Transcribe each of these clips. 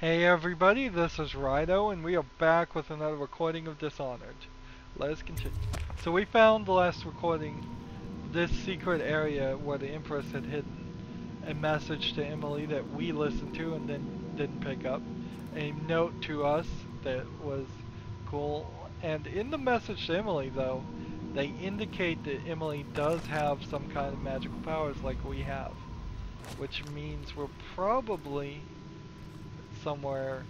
Hey everybody, this is Rydo, and we are back with another recording of Dishonored. Let us continue. So we found the last recording, this secret area where the Empress had hidden a message to Emily that we listened to and then didn't pick up. A note to us that was cool. And in the message to Emily though, they indicate that Emily does have some kind of magical powers like we have. Which means we're probably somewhere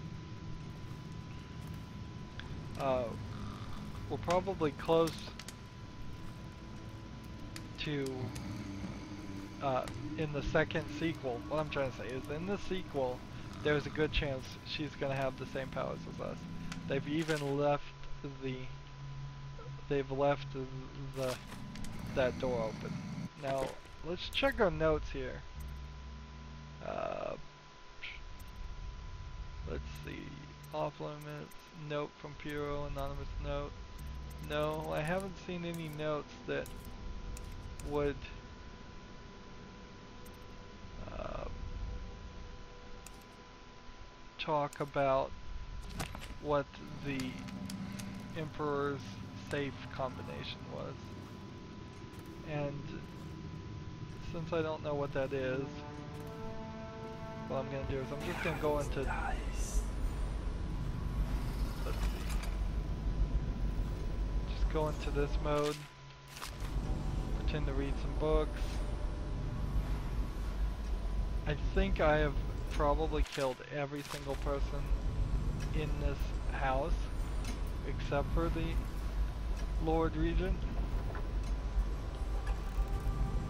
we're probably close to in the second sequel. What I'm trying to say is in the sequel there's a good chance she's gonna have the same powers as us. They've even left the that door open. Now let's check our notes here. Let's see. Off limits, note from Puro, anonymous note. No, I haven't seen any notes that would talk about what the Emperor's safe combination was. And since I don't know what that is, what I'm going to do is I'm just going to go into... Let's see. Just go into this mode. Pretend to read some books. I think I have probably killed every single person in this house except for the Lord Regent.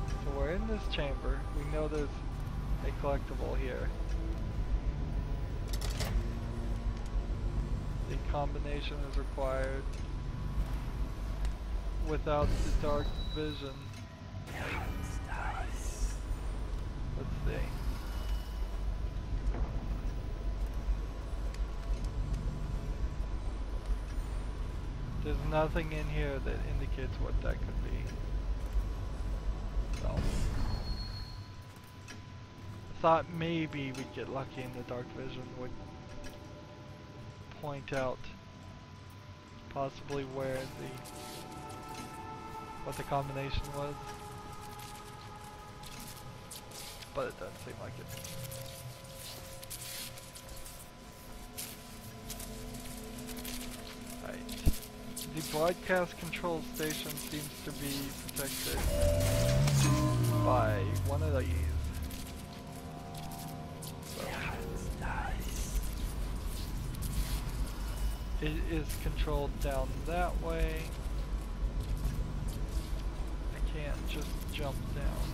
So we're in this chamber. We know there's a collectible here. The combination is required without the dark vision. Let's see. There's nothing in here that indicates what that could be. So, I thought maybe we'd get lucky and the dark vision would point out possibly where what the combination was. But it doesn't seem like it. The broadcast control station seems to be protected by one of these. So it is controlled down that way. I can't just jump down.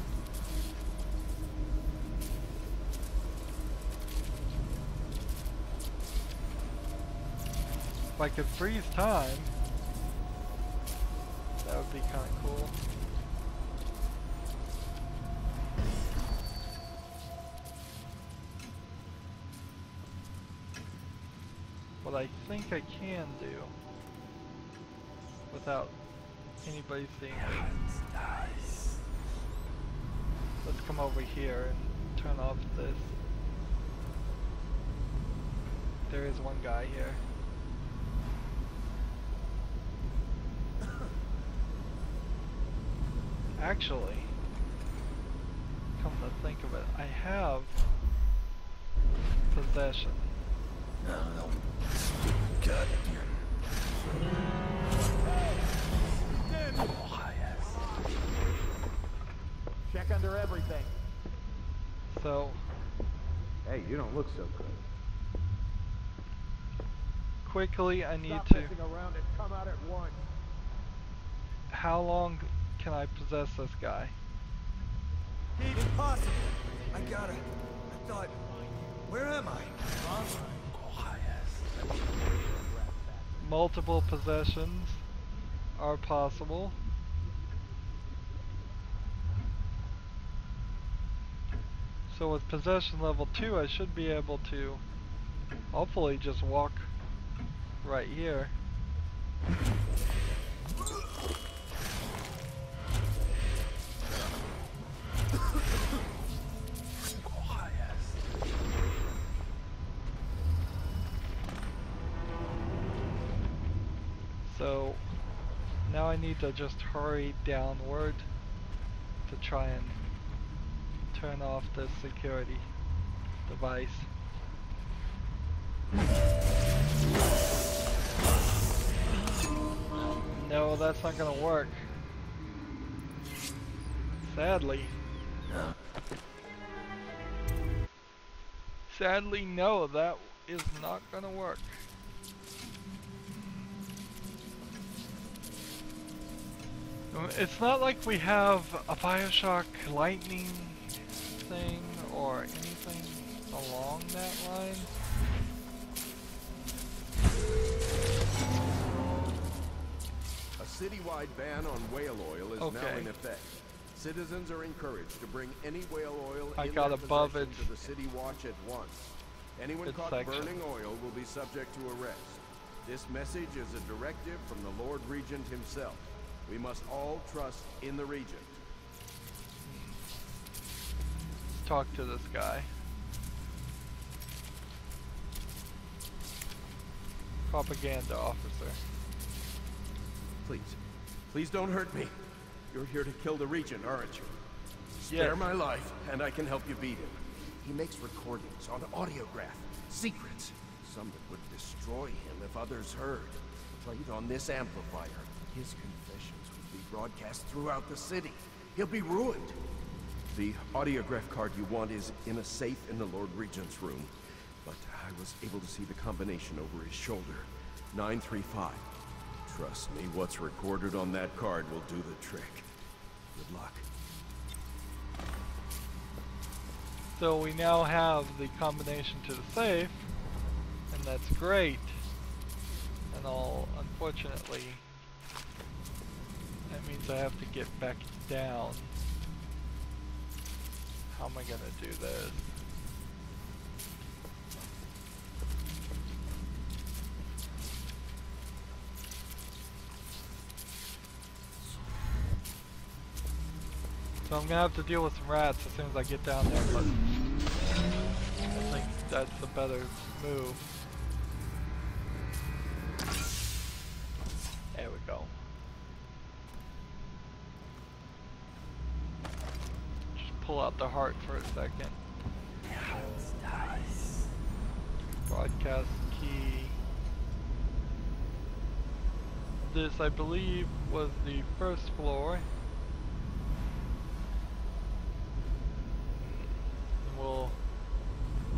If I could freeze time, that would be kind of cool. What I think I can do, without anybody seeing it, let's come over here and turn off this. There is one guy here. Actually, come to think of it, I have possession. No. Got it. Check under everything. So, Hey, you don't look so good. quickly I need Stop to... messing around and come out at once. How long can I possess this guy? Impossible. I thought, where am I? Multiple possessions are possible. So with possession level 2 I should be able to hopefully just walk right here. So now I need to just hurry downward to try and turn off this security device. No, that's not gonna work. Sadly. Sadly, no, that is not gonna work. It's not like we have a Bioshock lightning thing or anything along that line. A citywide ban on whale oil is now in effect. Citizens are encouraged to bring any whale oil in their possession to the city watch at once. Anyone caught burning oil will be subject to arrest. This message is a directive from the Lord Regent himself. We must all trust in the Regent. Let's talk to this guy. Propaganda officer. Please don't hurt me. You're here to kill the Regent, aren't you? Spare my life, and I can help you beat him. He makes recordings on audiograph, secrets. Some that would destroy him if others heard. Played on this amplifier, his confessions would be broadcast throughout the city. He'll be ruined. The audiograph card you want is in a safe in the Lord Regent's room. But I was able to see the combination over his shoulder. 935. Trust me, what's recorded on that card will do the trick. Good luck. So we now have the combination to the safe, and that's great. And all, unfortunately, that means I have to get back down. How am I gonna do this? So I'm gonna have to deal with some rats as soon as I get down there, but I think that's a better move. There we go. Just pull out the heart for a second. Broadcast key. This, I believe, was the first floor. We'll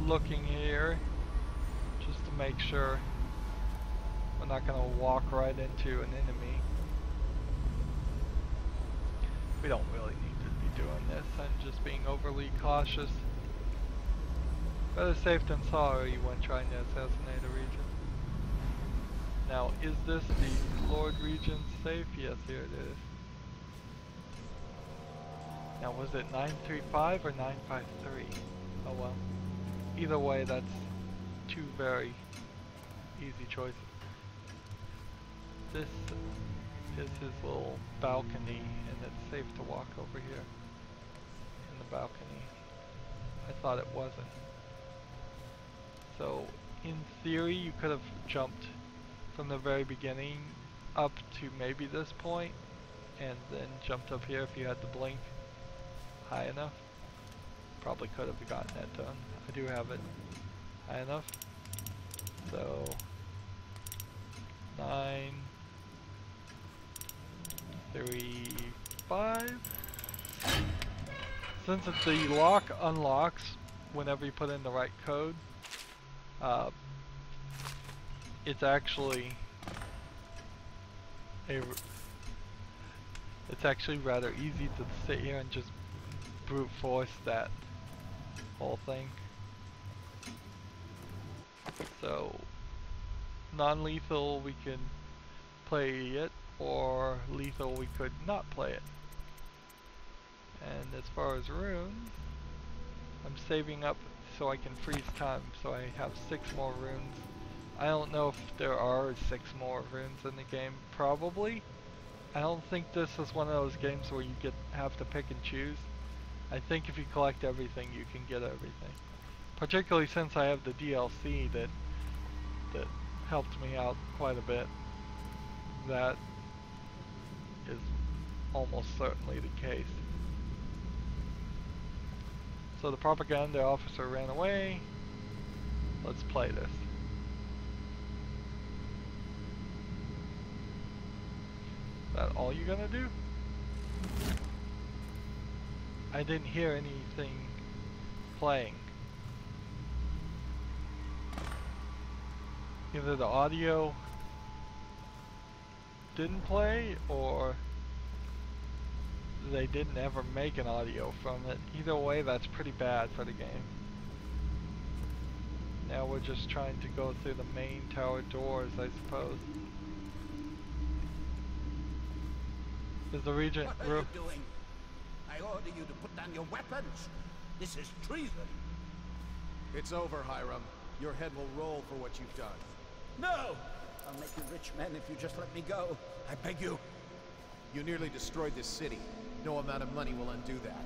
looking here just to make sure we're not going to walk right into an enemy. We don't really need to be doing this. I'm just being overly cautious. Better safe than sorry when trying to assassinate a regent. Now, is this the Lord Regent's safe? Yes, here it is. Now, was it 935 or 953? Oh well. Either way, that's two very easy choices. This is his little balcony, and it's safe to walk over here in the balcony. I thought it wasn't. So, in theory, you could have jumped from the very beginning up to maybe this point, and then jumped up here if you had the blink high enough. Probably could have gotten that done. I do have it high enough. So 9, 3, 5. Since it's the lock unlocks whenever you put in the right code, it's actually rather easy to sit here and just brute force that whole thing. So non-lethal we can play it, or lethal we could not play it. And as far as runes, I'm saving up so I can freeze time, so I have 6 more runes. I don't know if there are 6 more runes in the game. Probably. I don't think this is one of those games where you have to pick and choose. I think if you collect everything, you can get everything. Particularly since I have the DLC that helped me out quite a bit. that is almost certainly the case. So the propaganda officer ran away. Let's play this. Is that all you're gonna do? I didn't hear anything playing. Either the audio didn't play, or they didn't ever make an audio from it. Either way, that's pretty bad for the game. Now we're just trying to go through the main tower doors, I suppose. Is the regent... What are you doing? I order you to put down your weapons. This is treason. It's over, Hiram. Your head will roll for what you've done. No! I'll make you rich men if you just let me go. I beg you. You nearly destroyed this city. No amount of money will undo that.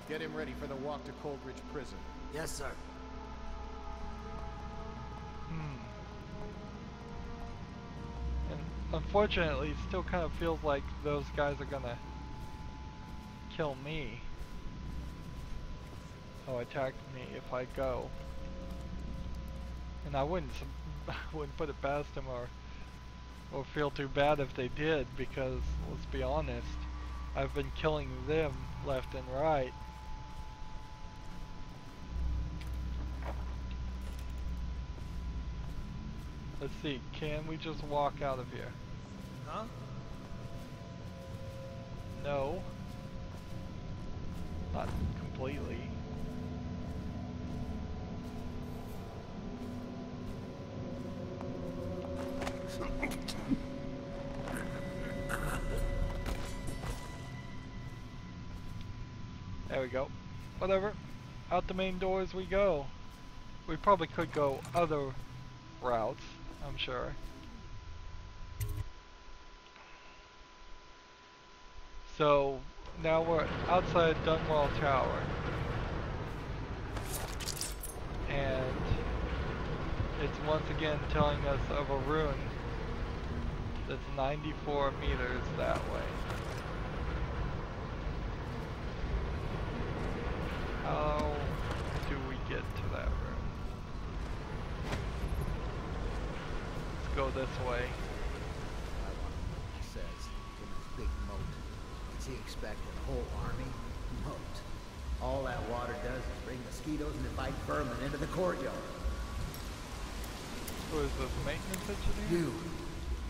Get him ready for the walk to Coldridge Prison. Yes, sir. And unfortunately, it still kind of feels like those guys are gonna kill me. Oh, attack me if I go. And I wouldn't put it past them or feel too bad if they did, because let's be honest, I've been killing them left and right. Let's see, can we just walk out of here? Huh? No. Not completely. There we go. Whatever. Out the main doors we go. We probably could go other routes, I'm sure. So now we're outside Dunwall Tower. And it's once again telling us of a ruin that's 94 meters that way. How do we get to that room? Let's go this way. He says, in a big moat. What's he expecting? A whole army? Moat. All that water does is bring mosquitoes and invite vermin into the courtyard. Who is this, maintenance engineer?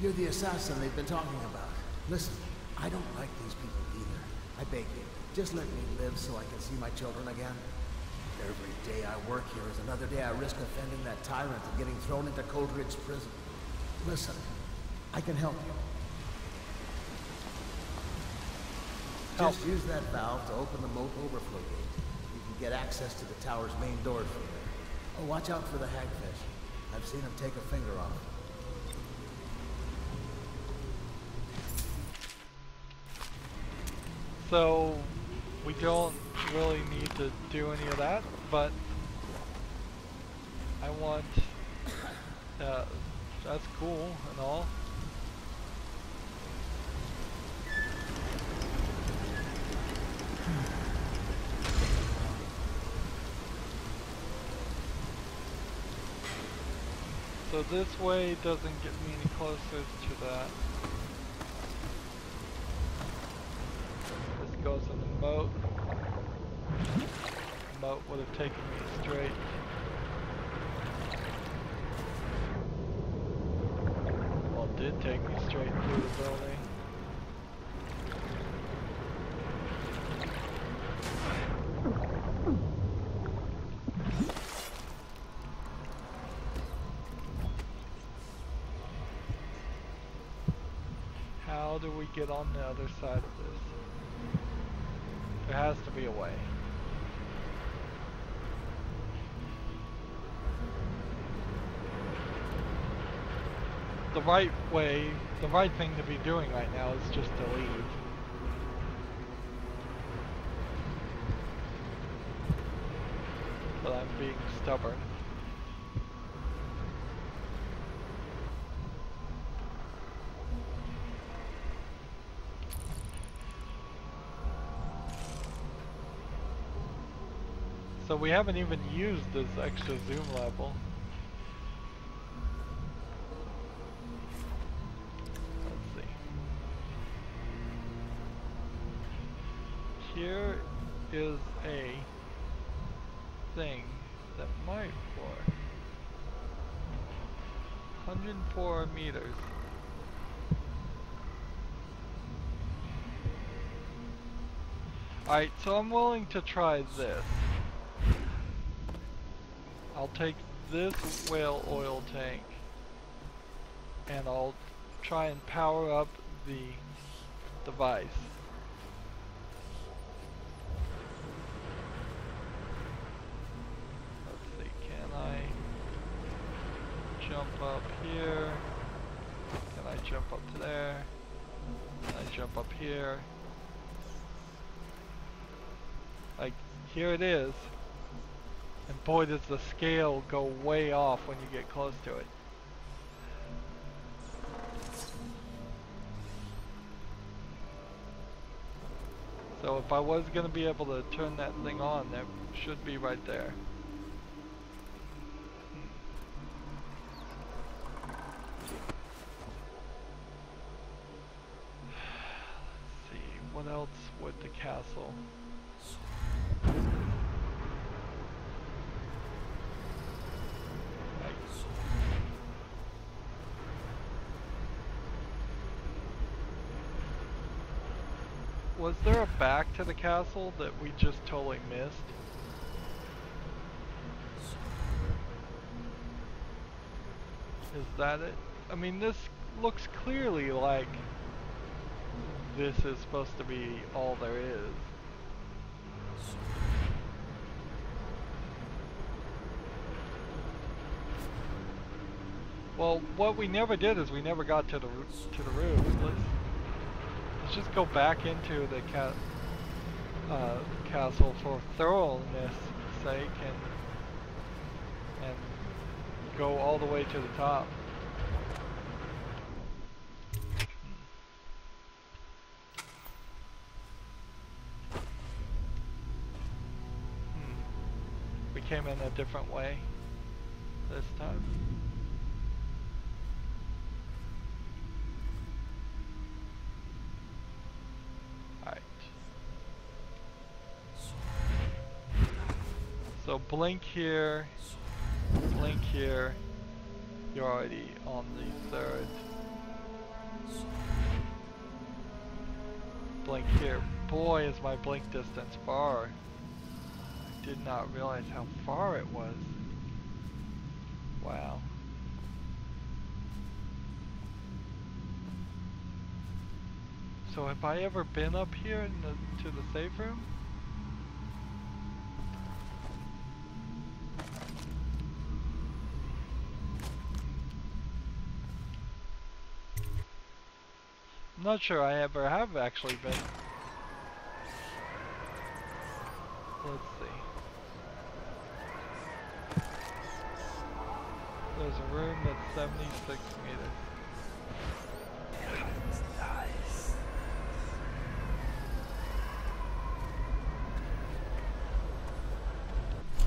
You're the assassin they've been talking about. Listen, I don't like these people either. I beg you, just let me live so I can see my children again. Every day I work here is another day I risk offending that tyrant and getting thrown into Coldridge Prison. Listen, I can help you. Just use that valve to open the moat overflow gate. You can get access to the tower's main doors from there. Oh, watch out for the hagfish. I've seen him take a finger off. So we don't really need to do any of that, but I want, that's cool and all. So this way doesn't get me any closer to that. This goes in the moat. The moat would have taken me straight. Well, it did take me straight through the building. How do we get on the other side of this? There has to be a way. The right way, the right thing to be doing right now is just to leave. But I'm being stubborn. So we haven't even used this extra zoom level. Let's see. Here is a thing that might work. 104 meters. Alright, so I'm willing to try this. I'll take this whale oil tank and I'll try and power up the device. Let's see, can I jump up here? Can I jump up to there? Can I jump up here? Like, here it is. And boy, does the scale go way off when you get close to it. So if I was going to be able to turn that thing on, that should be right there. Let's see, what else would the castle? Was there a back to the castle that we just totally missed? Is that it? I mean, this looks clearly like this is supposed to be all there is. Well, what we never did is we never got to the roof. Let's just go back into the castle for thoroughness sake and go all the way to the top. We came in a different way this time. So blink here, you're already on the third. Blink here. Boy, is my blink distance far. I did not realize how far it was. Wow. So have I ever been up here to the safe room? I'm not sure I ever have actually been. Let's see. There's a room that's 76 meters. Nice.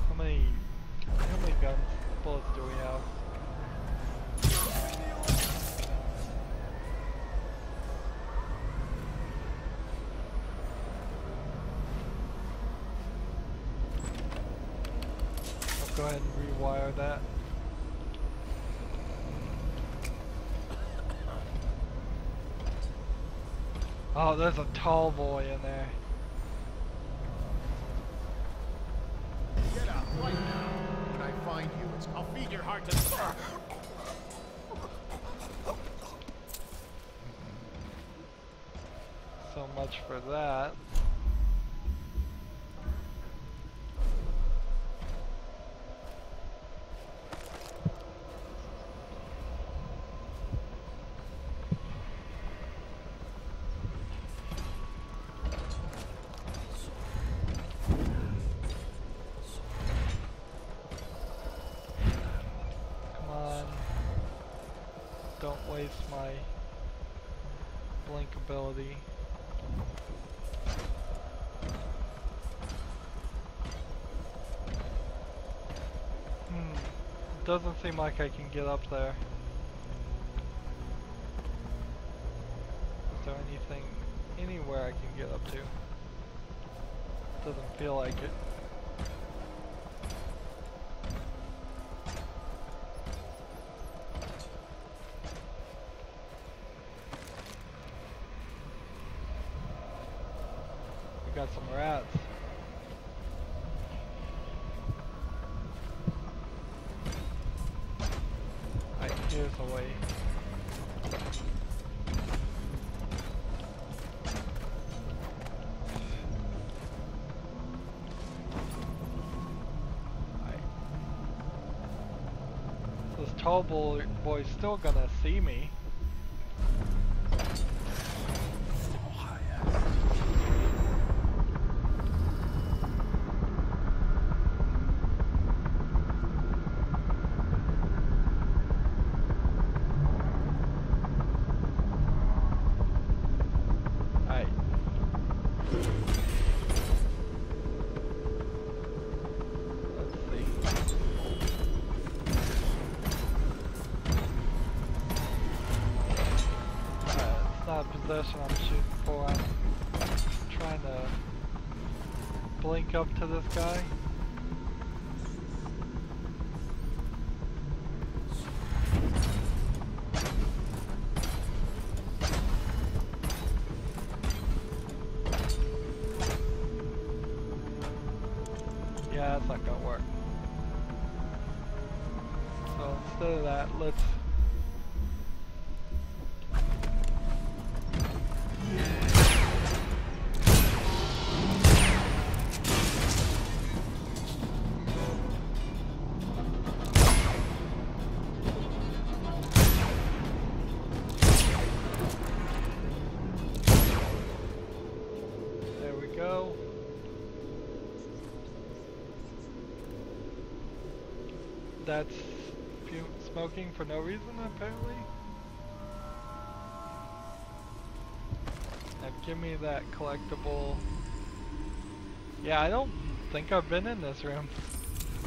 How many guns, bullets do we have? Go ahead and rewire that. Oh, there's a tall boy in there. Get out right now. When I find you, I'll feed your heart to the So much for that. Don't waste my blink ability. doesn't seem like I can get up there. Is there anything, anywhere I can get up to? Doesn't feel like it. We got some rats. Alright, here's a way. This tall boy's still gonna see me. Alright. Let's see. It's not a possession I'm shooting for. I'm trying to blink up to this guy. Yeah, that's not gonna work. So instead of that, let's go. That's smoking for no reason, apparently. Now give me that collectible. Yeah, I don't think I've been in this room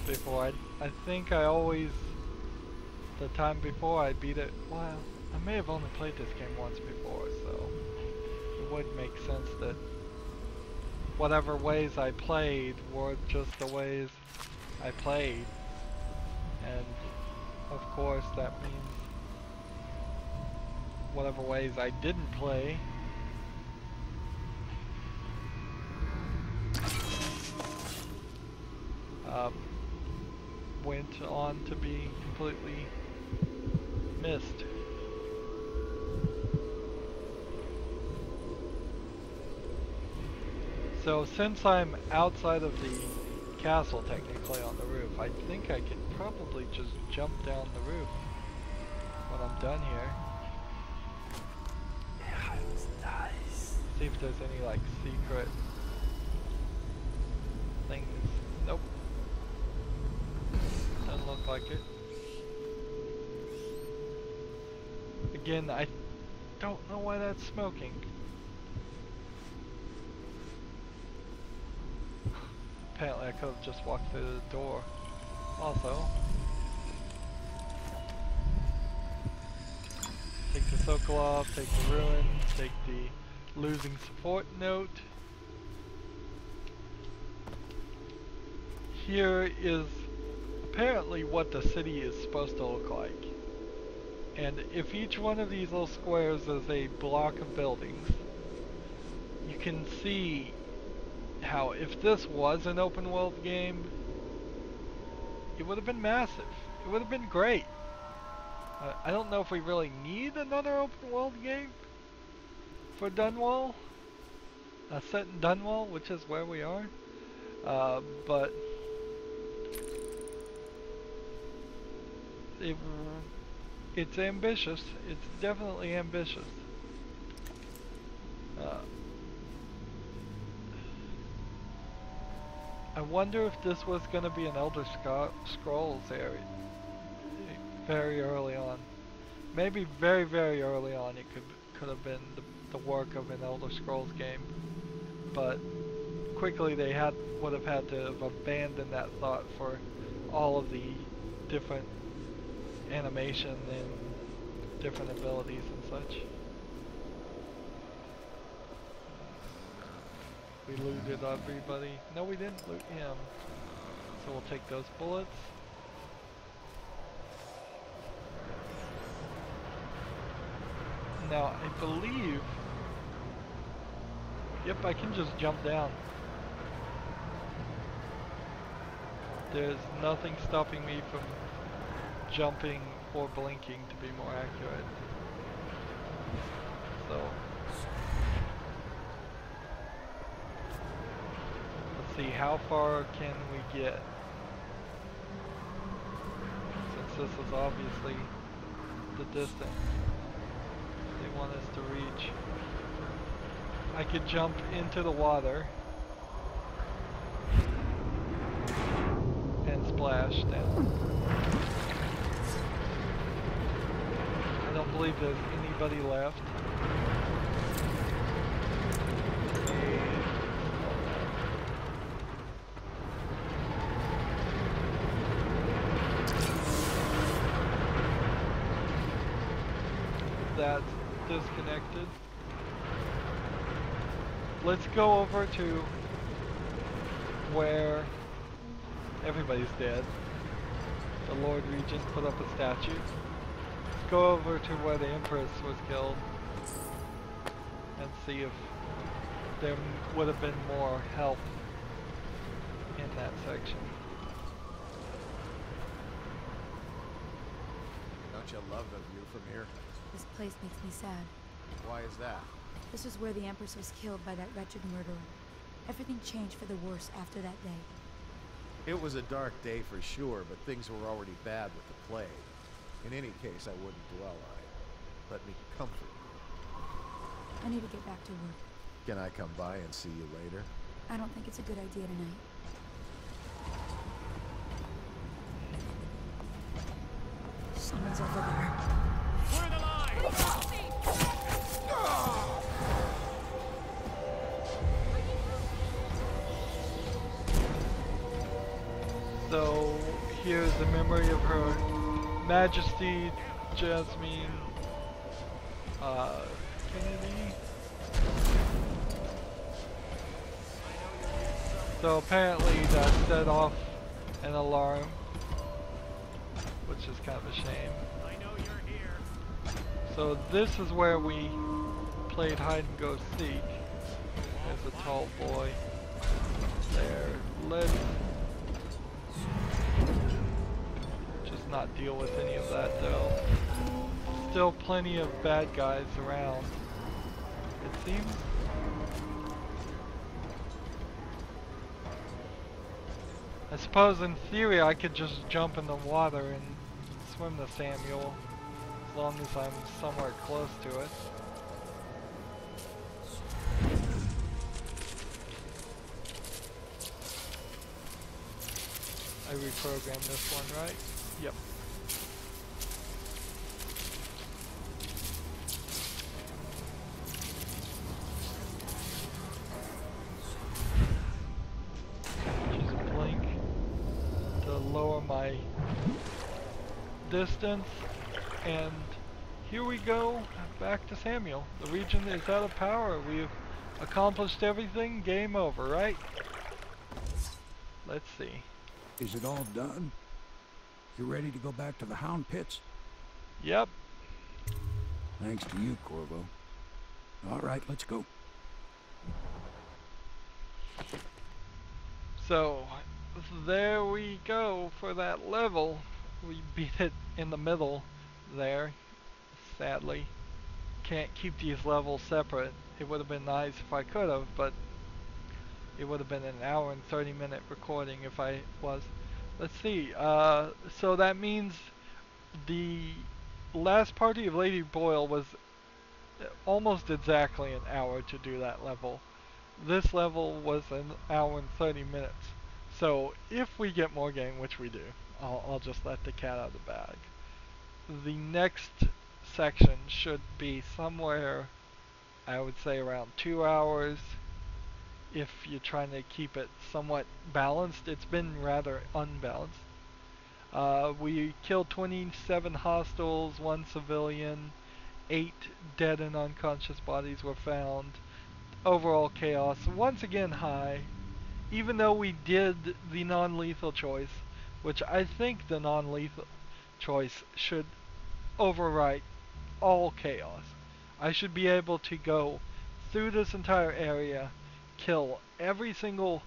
before. I think I always, the time before I beat it, well, I may have only played this game once before, so it would make sense that whatever ways I played were just the ways I played. And of course that means whatever ways I didn't play went on to be completely missed. So since I'm outside of the castle technically on the roof, I think I could probably just jump down the roof when I'm done here. See if there's any like secret things. Nope. Doesn't look like it. Again, I don't know why that's smoking. Apparently I could have just walked through the door. Also, take the Sokolov, take the ruin, take the losing support note. Here is apparently what the city is supposed to look like. And if each one of these little squares is a block of buildings, you can see how if this was an open world game, it would have been massive. It would have been great. I don't know if we really need another open world game for Dunwall. Set in Dunwall, which is where we are. But it's ambitious. It's definitely ambitious. I wonder if this was going to be an Elder Scrolls area very early on. Maybe very, very early on it could have been the work of an Elder Scrolls game. But quickly they would have had to have abandoned that thought for all of the different animation and different abilities and such. We looted everybody. No, we didn't loot him. So we'll take those bullets. Now, I believe... Yep, I can just jump down. There's nothing stopping me from jumping or blinking to be more accurate. So... let's see, how far can we get? Since this is obviously the distance they want us to reach. I could jump into the water and splash down. I don't believe there's anybody left. That's disconnected. Let's go over to where everybody's dead. The Lord Regent put up a statue. Let's go over to where the Empress was killed and see if there would have been more help in that section. Don't you love the view from here? This place makes me sad. Why is that? This was where the Empress was killed by that wretched murderer. Everything changed for the worse after that day. It was a dark day for sure, but things were already bad with the plague. In any case, I wouldn't dwell on it. Let me comfort you. I need to get back to work. Can I come by and see you later? I don't think it's a good idea tonight. Someone's over there. Clear the line! So here's the memory of Her Majesty Jasmine Kennedy. So apparently that set off an alarm, which is kind of a shame. I know you're here. So this is where we played hide and go seek. There's a tall boy there. Let's just not deal with any of that though. Still plenty of bad guys around, it seems. I suppose in theory I could just jump in the water and swim to Samuel, as long as I'm somewhere close to it. I reprogrammed this one, right? Yep. Just blink to lower my distance, and here we go, back to Samuel. The region is out of power. We've accomplished everything. Game over, right? Let's see. Is it all done? You ready to go back to the Hound Pits? Yep. Thanks to you, Corvo. All right, let's go. So, there we go for that level. We beat it in the middle there, sadly. Can't keep these levels separate. It would have been nice if I could have, but it would have been an hour and 30-minute recording if I was. Let's see. So that means the last party of Lady Boyle was almost exactly an hour to do that level. This level was an hour and 30 minutes. So if we get more game, which we do, I'll just let the cat out of the bag. The next section should be somewhere, I would say around 2 hours. If you're trying to keep it somewhat balanced, it's been rather unbalanced. We killed 27 hostiles, 1 civilian, 8 dead and unconscious bodies were found. Overall chaos, once again high. Even though we did the non-lethal choice, which I think the non-lethal choice should overwrite all chaos. I should be able to go through this entire area, kill every single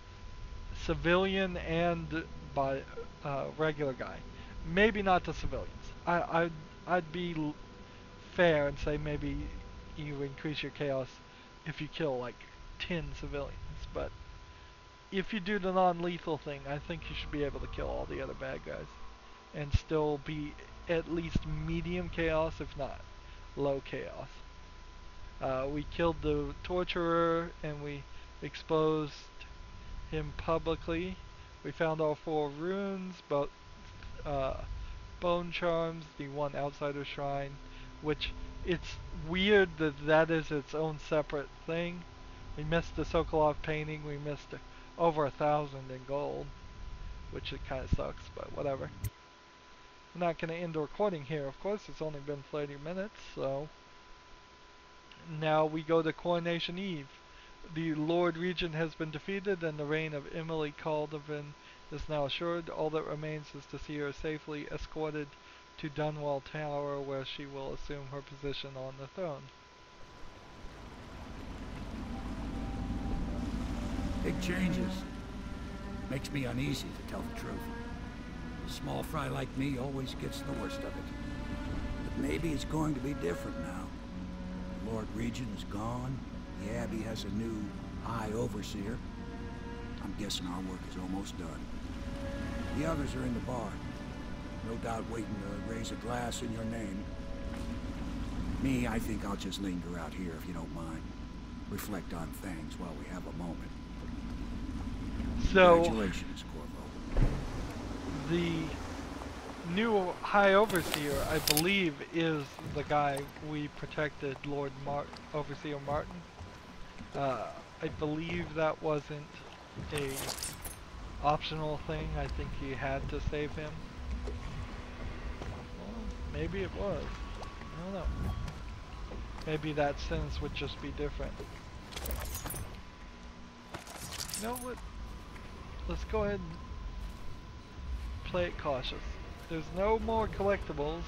civilian and regular guy. Maybe not the civilians. I'd be fair and say maybe you increase your chaos if you kill like 10 civilians, but if you do the non-lethal thing, I think you should be able to kill all the other bad guys and still be at least medium chaos, if not low chaos. We killed the torturer and we exposed him publicly. We found all 4 runes, but bone charms, the 1 outsider shrine, which it's weird that that is its own separate thing. We missed the Sokolov painting, we missed over 1,000 in gold, which it kind of sucks, but whatever. I'm not going to end the recording here, of course, it's only been 30 minutes, so now we go to Coronation Eve. The Lord Regent has been defeated and the reign of Emily Caldervin is now assured. All that remains is to see her safely escorted to Dunwall Tower, where she will assume her position on the throne. Big changes. Makes me uneasy, to tell the truth. A small fry like me always gets the worst of it. But maybe it's going to be different now. The Lord Regent is gone. The Abbey has a new High Overseer. I'm guessing our work is almost done. The others are in the bar. No doubt waiting to raise a glass in your name. Me, I think I'll just linger out here if you don't mind. Reflect on things while we have a moment. So, congratulations, Corvo. the new High Overseer, I believe, is the guy we protected, Lord Overseer Martin. I believe that wasn't a optional thing. I think you had to save him. Well, maybe it was. I don't know. Maybe that sentence would just be different. You know what? Let's go ahead and play it cautious. There's no more collectibles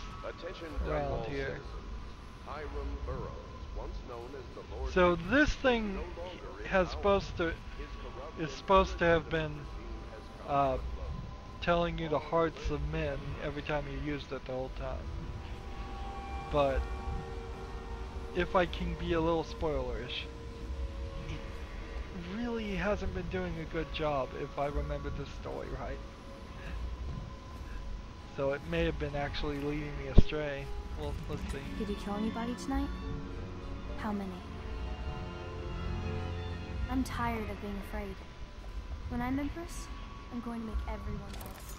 around here. So this thing is supposed to have been telling you the hearts of men every time you used it the whole time. But if I can be a little spoilerish, it really hasn't been doing a good job if I remember the story right. So it may have been actually leading me astray. Well, let's see. Did you kill anybody tonight? How many? I'm tired of being afraid. When I'm Empress, I'm going to make everyone else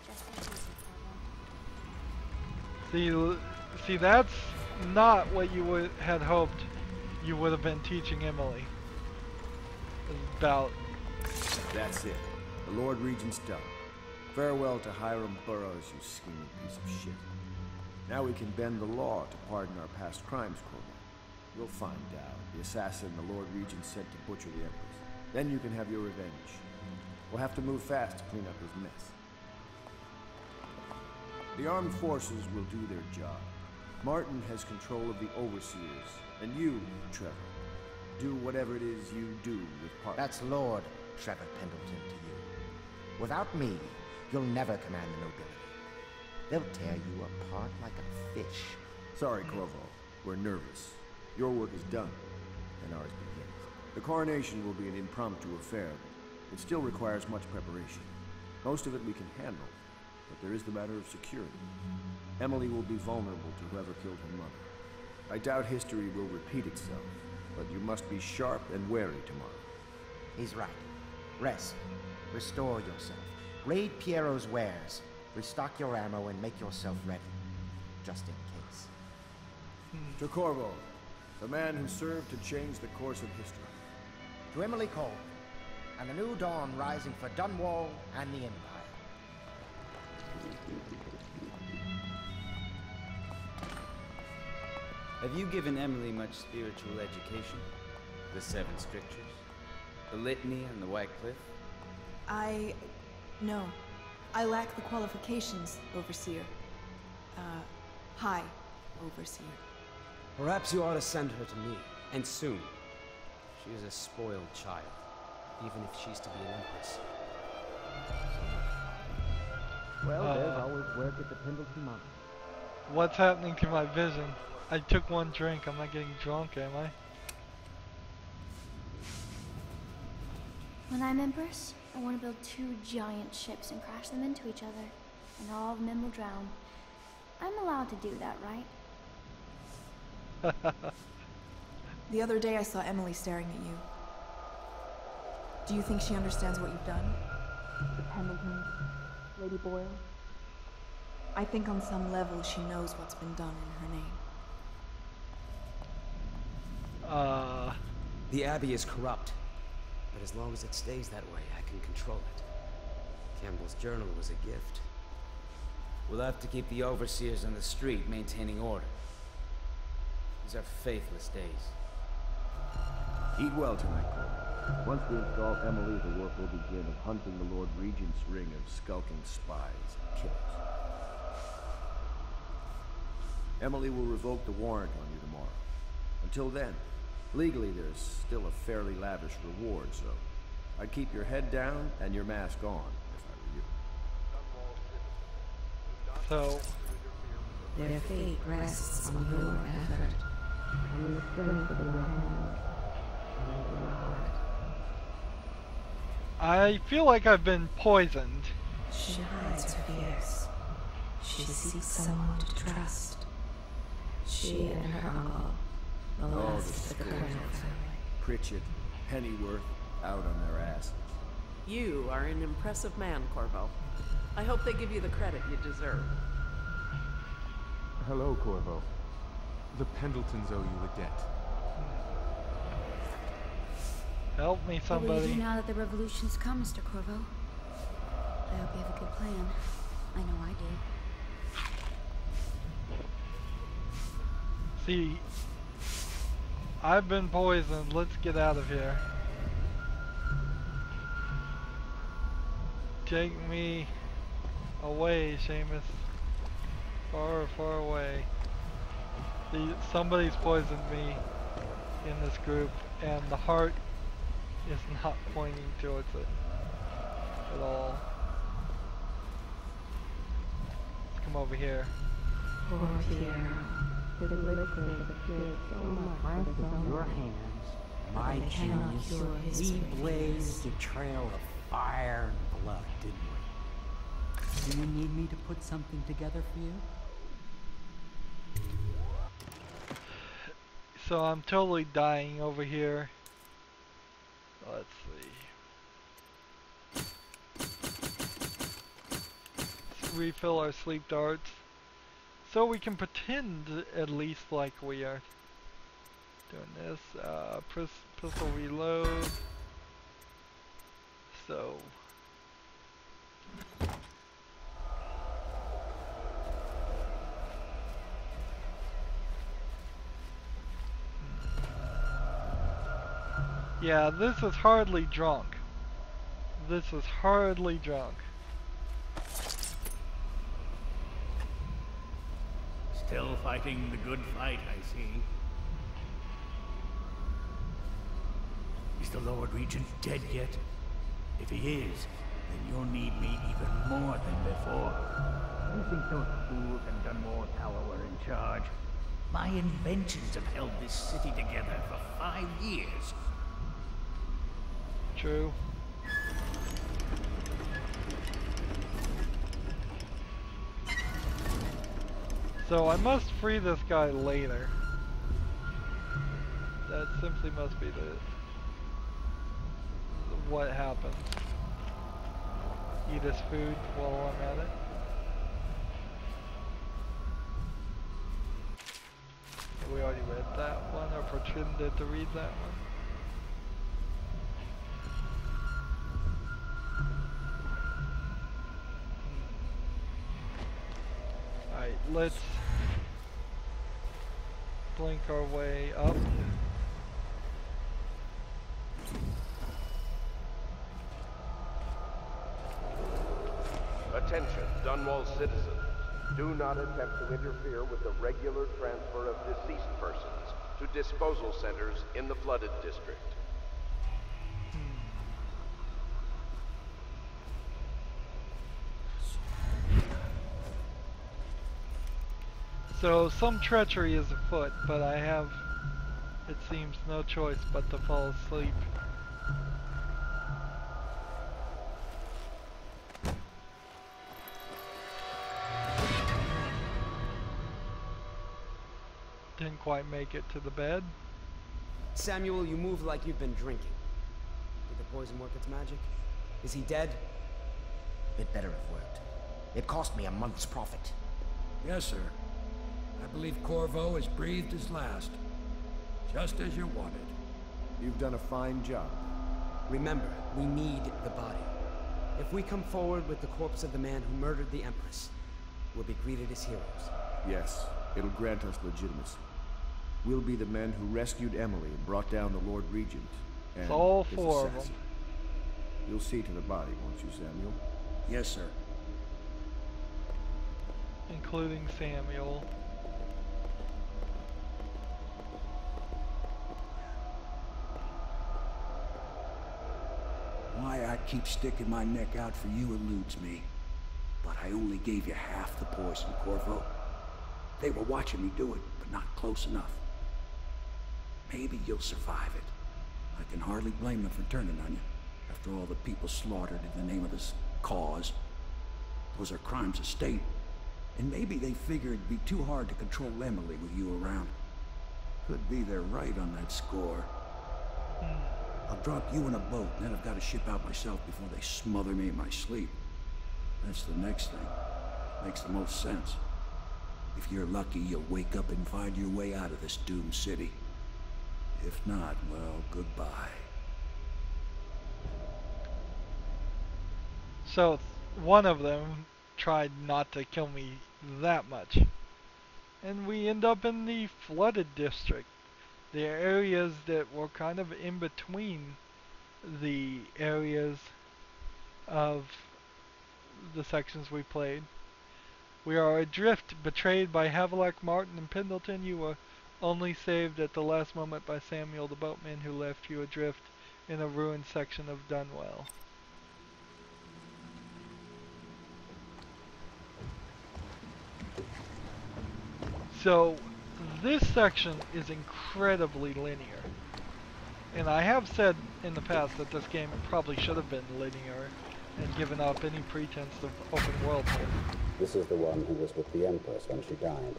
feel safe. Just like you, See, that's not what you had hoped you would have been teaching Emily about. That's it. The Lord Regent's done. Farewell to Hiram Burroughs, you scheming piece of shit. Now we can bend the law to pardon our past crimes, Corvo. You'll find out the assassin the Lord Regent sent to butcher the Empress. Then you can have your revenge. We'll have to move fast to clean up his mess. The armed forces will do their job. Martin has control of the overseers, and you, Trevor, do whatever it is you do with partners. That's Lord Trevor Pendleton to you. Without me, you'll never command the nobility. They'll tear you apart like a fish. Sorry, Corvo. We're nervous. Your work is done, and ours begins. The coronation will be an impromptu affair, but it still requires much preparation. Most of it we can handle, but there is the matter of security. Emily will be vulnerable to whoever killed her mother. I doubt history will repeat itself, but you must be sharp and wary tomorrow. He's right. Rest. Restore yourself. Raid Piero's wares. Restock your ammo and make yourself ready. Just in case. To Corvo, the man who served to change the course of history. To Emily Cole, and the new dawn rising for Dunwall and the Empire. Have you given Emily much spiritual education? The Seven Strictures? The Litany on the White Cliff? No. I lack the qualifications, Overseer. High Overseer. Perhaps you ought to send her to me, and soon. She is a spoiled child, even if she's to be an Empress. Well, there's always work at the Pendleton Mountain. What's happening to my vision? I took one drink. I'm not getting drunk, am I? When I'm Empress, I want to build 2 giant ships and crash them into each other, and all of them will drown. I'm allowed to do that, right? The other day I saw Emily staring at you. Do you think she understands what you've done? The Pendletons, Lady Boyle? I think on some level she knows what's been done in her name. The Abbey is corrupt, but as long as it stays that way, I can control it. Campbell's journal was a gift. We'll have to keep the overseers on the street maintaining order. These are faithless days. Eat well tonight, Corbin. Once we install Emily, the work will begin of hunting the Lord Regent's ring of skulking spies and killers. Emily will revoke the warrant on you tomorrow. Until then, legally there's still a fairly lavish reward, so I'd keep your head down and your mask on if I were you. So, their fate rests on your effort, on the strength of your hand, and your heart. I feel like I've been poisoned. She hides her fears. She seeks someone to trust. She and her uncle, the last of the Colonel family. Pritchett, Pennyworth, out on their asses. You are an impressive man, Corvo. I hope they give you the credit you deserve. Hello, Corvo. The Pendletons owe you a debt. Help me, somebody. What will you do now that the revolution's come, Mr. Corvo? I hope you have a good plan. I know I do. See, I've been poisoned. Let's get out of here. Take me away, Seamus. Far, far away. Somebody's poisoned me in this group, and the heart is not pointing towards it at all. Let's come over here. Poor Piero. The liquid appeared so much pressed on your hands. My cannot cure his we great blazed a trail of fire and blood, didn't we? Do you need me to put something together for you? So I'm totally dying over here. Let's see. Let's refill our sleep darts. So we can pretend at least like we are doing this. Pistol reload. So. Yeah, this is hardly drunk. This is hardly drunk. Still fighting the good fight, I see. Is the Lord Regent dead yet? If he is, then you'll need me even more than before. You think those fools in Dunwall Tower were in charge? My inventions have held this city together for 5 years. True. So I must free this guy later. That simply must be what happens. Eat his food while I'm at it. We already read that one, or pretended to read that one. Alright, let's blink our way up. Attention, Dunwall citizens. Do not attempt to interfere with the regular transfer of deceased persons to disposal centers in the flooded district. So some treachery is afoot, but I have, it seems, no choice but to fall asleep. Didn't quite make it to the bed. Samuel, you move like you've been drinking. Did the poison work its magic? Is he dead? It better have worked. It cost me a month's profit. Yes, sir. I believe Corvo has breathed his last. Just as you wanted. You've done a fine job. Remember, we need the body. If we come forward with the corpse of the man who murdered the Empress, we'll be greeted as heroes. Yes, it'll grant us legitimacy. We'll be the men who rescued Emily and brought down the Lord Regent and it's all his 4 of assassin. them. You'll see to the body, won't you, Samuel? Yes, sir. Including Samuel. Why I keep sticking my neck out for you eludes me. But I only gave you half the poison, Corvo. They were watching me do it, but not close enough. Maybe you'll survive it. I can hardly blame them for turning on you, after all the people slaughtered in the name of this cause. Those are crimes of state. And maybe they figure it'd be too hard to control Emily with you around. Could be they're right on that score. I'll drop you in a boat, and then I've got to ship out myself before they smother me in my sleep. That's the next thing. Makes the most sense. If you're lucky, you'll wake up and find your way out of this doomed city. If not, well, goodbye. So one of them tried not to kill me that much. And we end up in the flooded district. The areas that were kind of in between the areas of the sections we played. We are adrift, betrayed by Havelock, Martin, and Pendleton. You were only saved at the last moment by Samuel, the boatman who left you adrift in a ruined section of Dunwall. So, this section is incredibly linear. And I have said in the past that this game probably should have been linear and given up any pretense of open world. This is the one who was with the Empress when she died.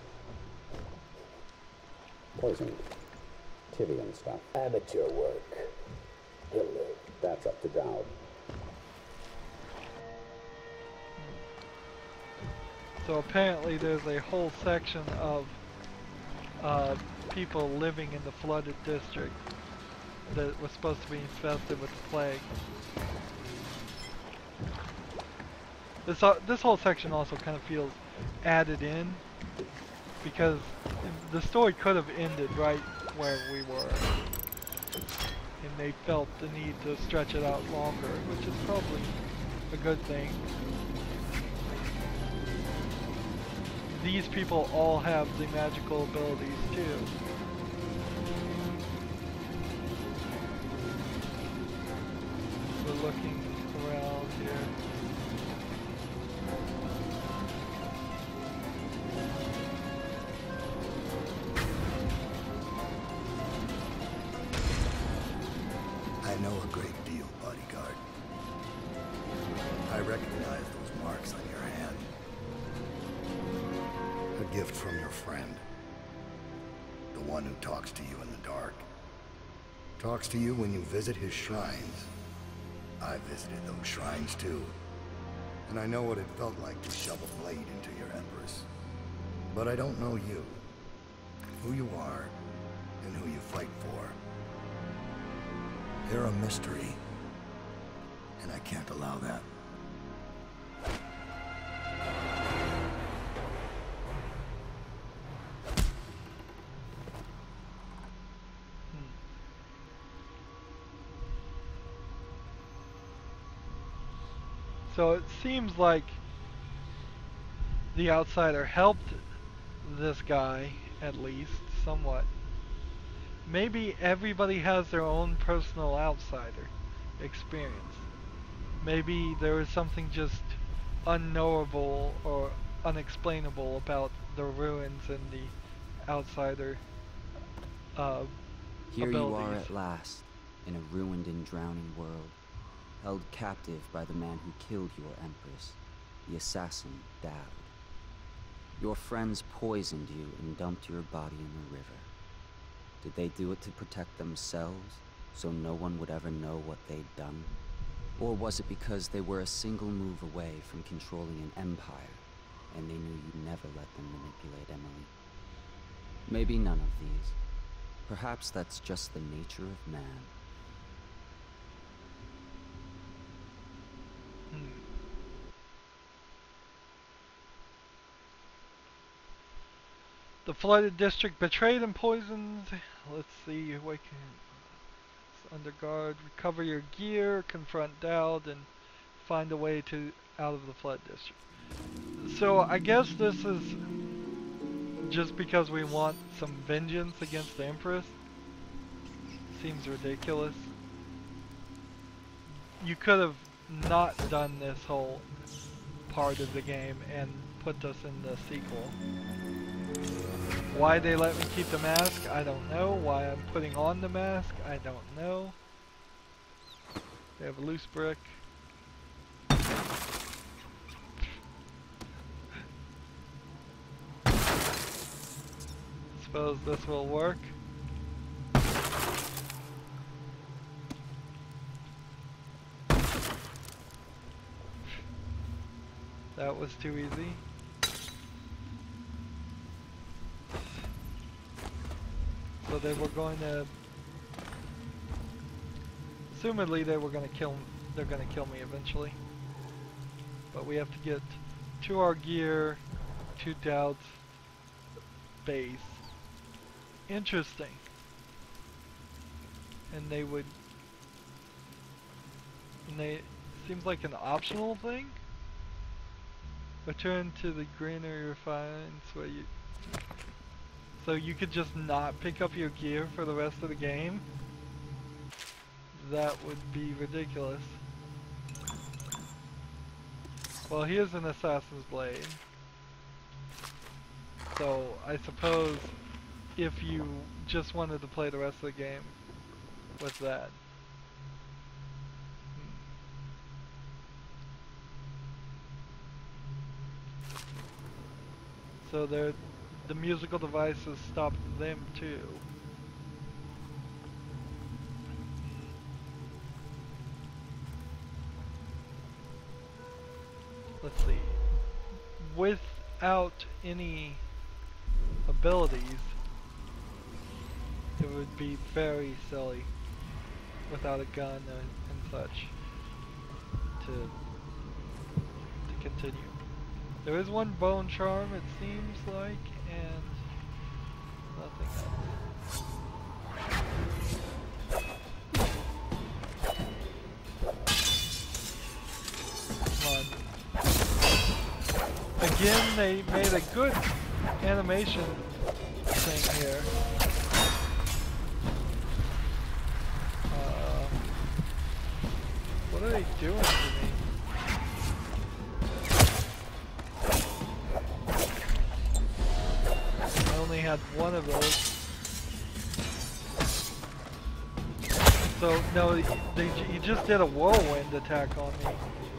Poisoned. Tivian stuff. Amateur work. He'll live. That's up to Dowd. So apparently there's a whole section of people living in the flooded district that was supposed to be infested with the plague. This whole section also kind of feels added in because the story could have ended right where we were, and they felt the need to stretch it out longer, which is probably a good thing. These people all have the magical abilities too. We're looking around here. I know a great deal, bodyguard. I recognize those marks on your hand. A gift from your friend. The one who talks to you in the dark. Talks to you when you visit his shrines. I visited those shrines too. And I know what it felt like to shove a blade into your Empress. But I don't know you. Who you are, and who you fight for. You're a mystery. And I can't allow that. So it seems like the outsider helped this guy, at least, somewhat. Maybe everybody has their own personal outsider experience. Maybe there is something just unknowable or unexplainable about the ruins and the outsider Here abilities. you are at last, in a ruined and drowning world, held captive by the man who killed your Empress, the assassin Dowd. Your friends poisoned you and dumped your body in the river. Did they do it to protect themselves, so no one would ever know what they'd done? Or was it because they were a single move away from controlling an empire, and they knew you'd never let them manipulate Emily? Maybe none of these. Perhaps that's just the nature of man. The flooded district betrayed and poisoned. Let's see, awaken. Under guard, recover your gear, confront Dowd, and find a way out of the flood district. So I guess this is just because we want some vengeance against the Empress. Seems ridiculous. You could have not done this whole part of the game and put us in the sequel. Why they let me keep the mask, I don't know. Why I'm putting on the mask, I don't know. They have a loose brick. Suppose this will work. That was too easy. So they were going to, assumedly they were going to kill, they're going to kill me eventually. But we have to get to our gear, to Dowd's base. Interesting. And they would, seems like an optional thing? Return to the granary refines where you, so you could just not pick up your gear for the rest of the game? That would be ridiculous. Well, here's an assassin's blade. So I suppose if you just wanted to play the rest of the game with that. So the musical devices stop them too. Let's see. Without any abilities, it would be very silly without a gun and such to continue. There is one bone charm, it seems like, and nothing else. Come on. Again, they made a good animation thing here. What are they doing to me? Had one of those. So no, he just did a whirlwind attack on me,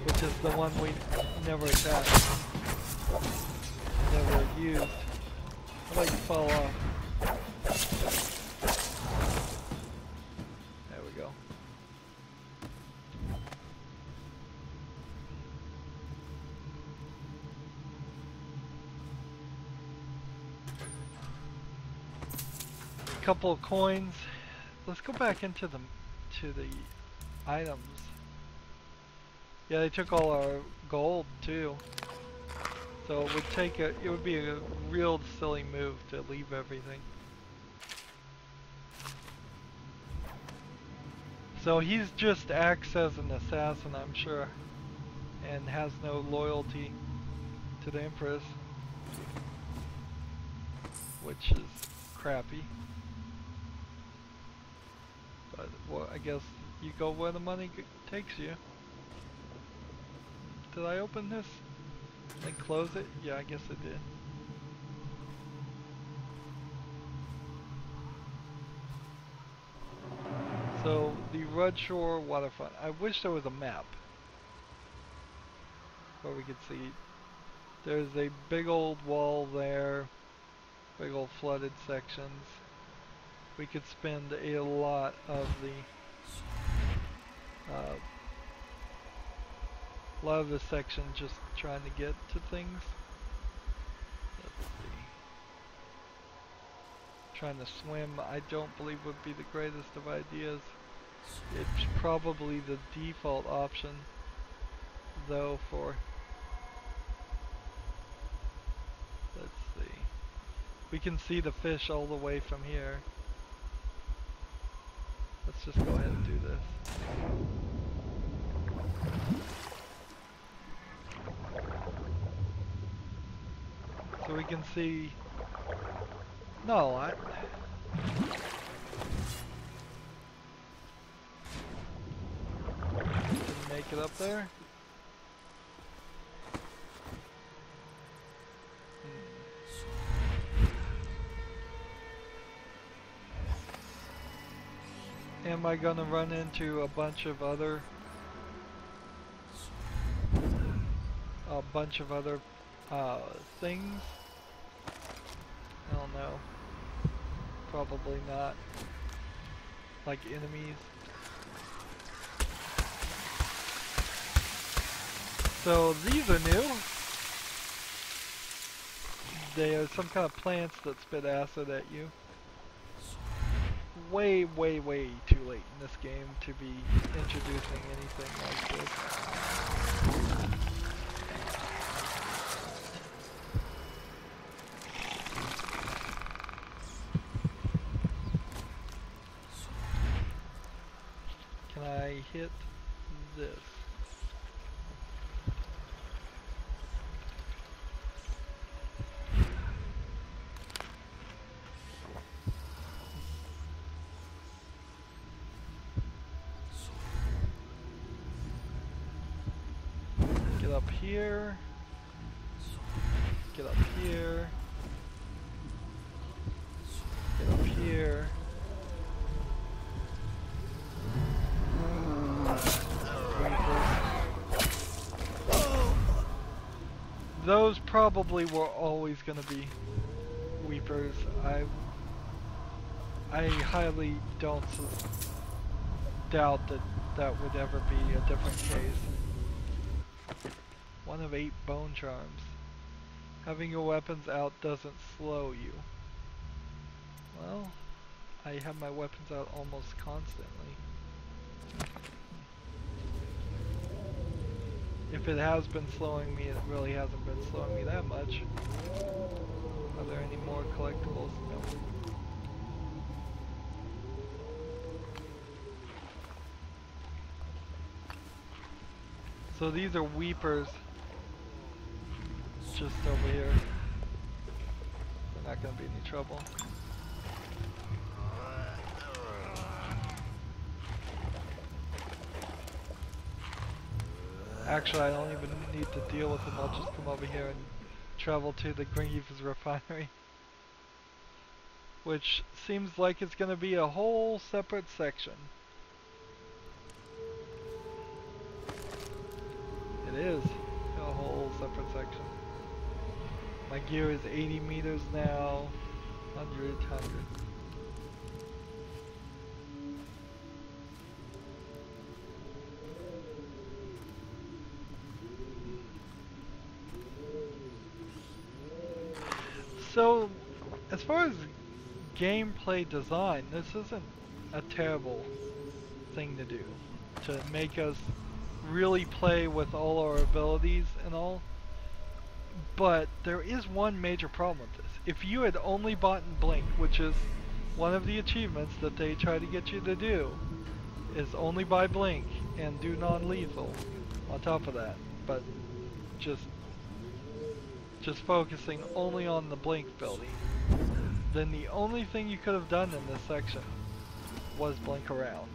which is the one we never attacked, never used. How about you fall off? There we go. Couple of coins. Let's go back into the items. Yeah, they took all our gold too. So it would be a real silly move to leave everything. So he's just acts as an assassin, I'm sure. and has no loyalty to the Empress, which is crappy. But well, I guess you go where the money takes you. Did I open this and close it? Yeah, I guess I did. So, the Rudshore waterfront. I wish there was a map where we could see. There's a big old wall there, big old flooded sections. We could spend a lot of the section just trying to get to things. Let's see. Trying to swim, I don't believe would be the greatest of ideas. It's probably the default option, though, for... Let's see. We can see the fish all the way from here. Let's just go ahead and do this. So we can see... No, I... Didn't make it up there. Am I gonna run into a bunch of other things? I don't know. Probably not. Like enemies. So these are new. They are some kind of plants that spit acid at you. Way, way, way too late in this game to be introducing anything like this. Can I hit this? Here, get up here, get up here. Those probably were always going to be Weepers. I highly don't doubt that that would ever be a different case. 1 of 8 bone charms. Having your weapons out doesn't slow you. Well, I have my weapons out almost constantly. If it has been slowing me, it really hasn't been slowing me that much. Are there any more collectibles? No. So these are Weepers. Just over here. They're not going to be any trouble. Actually, I don't even need to deal with them. I'll just come over here and travel to the Greaves refinery. Which seems like it's going to be a whole separate section. It is a whole separate section. My gear is 80 meters now, 100. So, as far as gameplay design, this isn't a terrible thing to do. To make us really play with all our abilities and all. But there is one major problem with this. If you had only bought Blink, which is one of the achievements that they try to get you to do, is only buy Blink and do non-lethal on top of that. but just focusing only on the blink building, then the only thing you could have done in this section was blink around.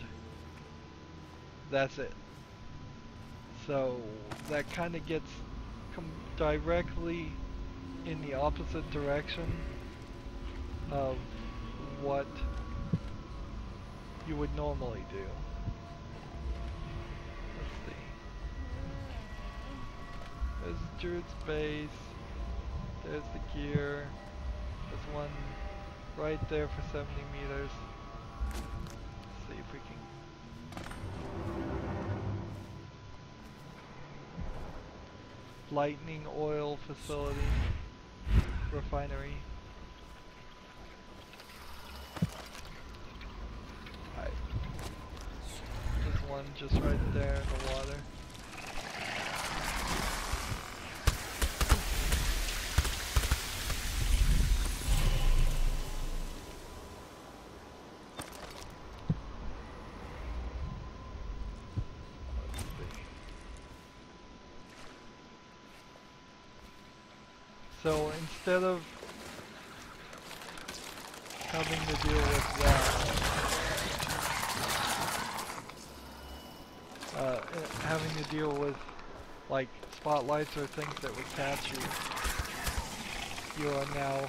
That's it. So that kind of gets directly in the opposite direction of what you would normally do. Let's see. There's Druid's base. There's the gear. There's one right there for 70 meters. Let's see if we can. Lightning oil facility. Refinery. Alright. There's one just right there in the water. So instead of having to deal with that, having to deal with like spotlights or things that would catch you, you are now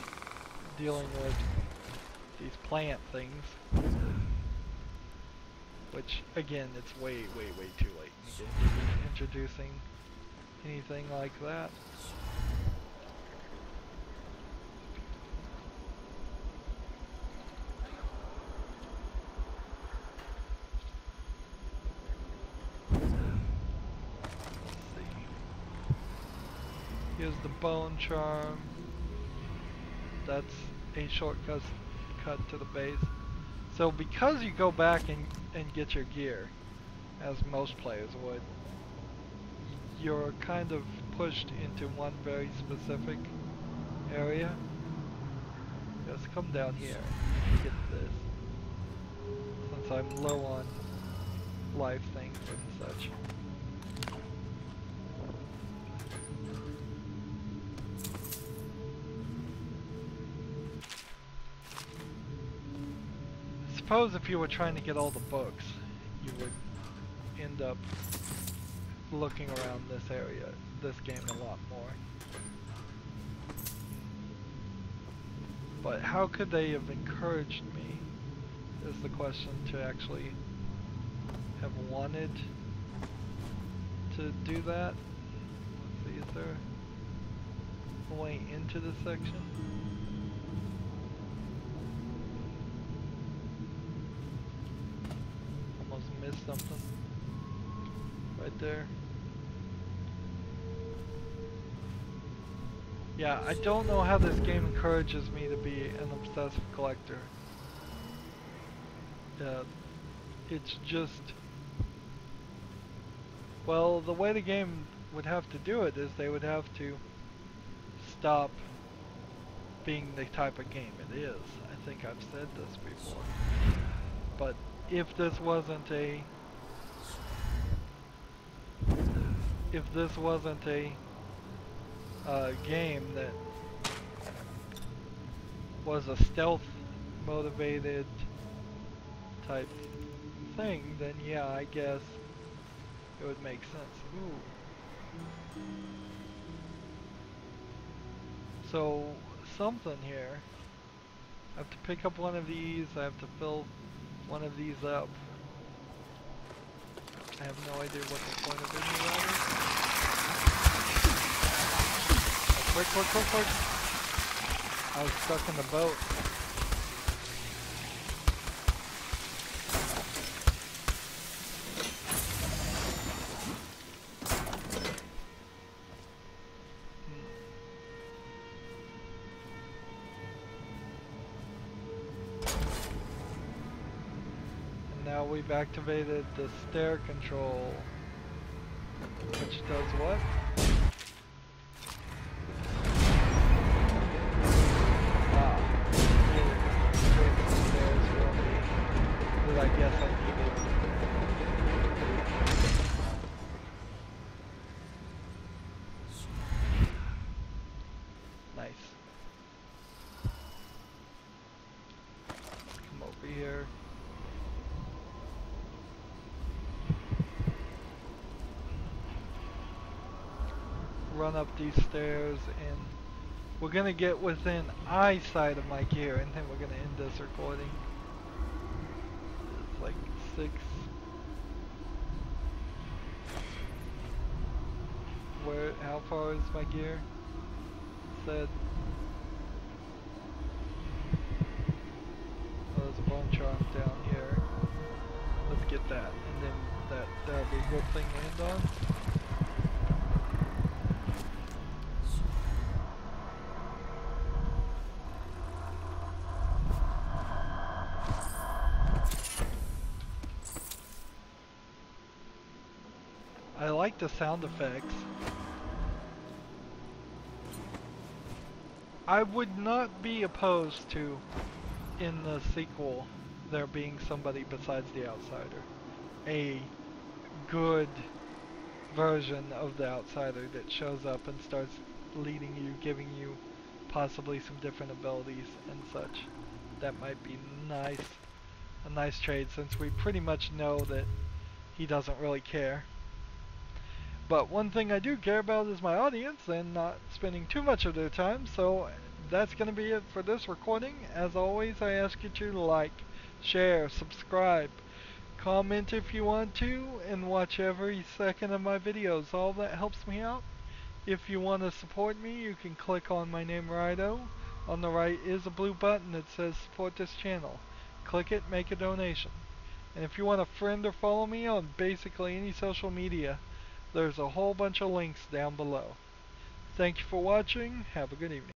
dealing with these plant things, which again, it's way too late to get introducing anything like that. Here's the bone charm. That's a shortcut to the base. So because you go back and get your gear, as most players would, you're kind of pushed into one very specific area. Just come down here and get this. Since I'm low on life things and such. Suppose if you were trying to get all the books, you would end up looking around this area, this game a lot more. But how could they have encouraged me, is the question, to actually have wanted to do that? Let's see, is there a way into this section? Missed something right there. Yeah, I don't know how this game encourages me to be an obsessive collector. It's just, well, the way the game would have to do it is they would have to stop being the type of game it is. I think I've said this before. But if this wasn't a game that was a stealth motivated type thing, then yeah, I guess it would make sense. Ooh. So something here. I have to pick up one of these, I have to fill one of these up. I have no idea what the point of any of that is. Oh, quick! I was stuck in the boat. We've activated the stair control, which does what? The stairs for me that I guess I needed. here. Run up these stairs, and we're gonna get within eyesight of my gear, and then we're gonna end this recording. It's like 6. How far is my gear? Said. Oh, there's a bone charm down here. Let's get that, and then that'll be a good thing to end on. I like the sound effects. I would not be opposed to, in the sequel, there being somebody besides the outsider. A good version of the outsider that shows up and starts leading you, giving you possibly some different abilities and such. That might be nice. A nice trade, since we pretty much know that he doesn't really care. But one thing I do care about is my audience and not spending too much of their time, so that's going to be it for this recording. As always, I ask you to like, share, subscribe, comment if you want to, and watch every second of my videos. All that helps me out. If you want to support me, you can click on my name, Rydo. On the right is a blue button that says support this channel. Click it, make a donation. And if you want to friend or follow me on basically any social media, there's a whole bunch of links down below. Thank you for watching. Have a good evening.